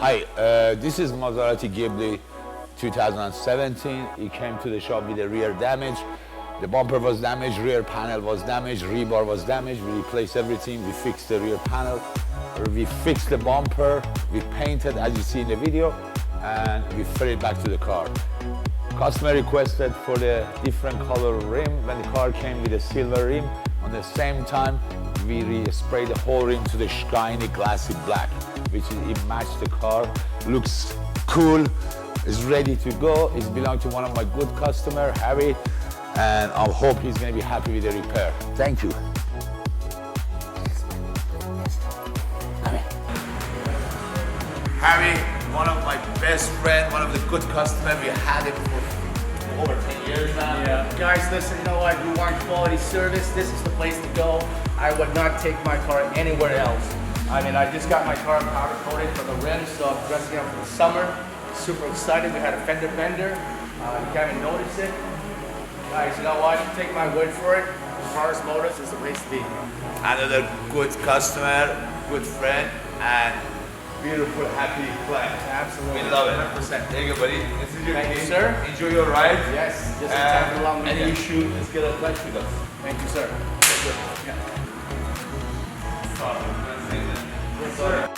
Hi, this is Maserati Ghibli 2017. It came to the shop with a rear damage. The bumper was damaged, rear panel was damaged, rebar was damaged. We replaced everything. We fixed the rear panel, we fixed the bumper, we painted as you see in the video, and we fit it back to the car. Customer requested for the different color rim. When the car came with a silver rim, on the same time we sprayed the whole rim to the shiny glassy black, which is, it matched the car, looks cool, is ready to go. It belongs to one of my good customer, Harry, and I hope he's going to be happy with the repair. Thank you. Harry, one of my best friends, one of the good customers. We had it for over 10 years now. Yeah. Guys, listen, you know what? You want quality service, this is the place to go. I would not take my car anywhere else. I mean, I just got my car powder coated for the rims, so I'm dressing up for the summer. Super excited. We had a fender bender. You can't even notice it. Guys, you know what? Take my word for it. Pars Moto is the place to be. Another good customer, good friend, and beautiful, happy client. Absolutely. We love it. 100%. Thank you, buddy. This is your Thank key. you, sir. Enjoy your ride. Yes, just in time for a long weekend. Any issue, just get in touch with us. Thank you, sir. Yeah. Yes, sir.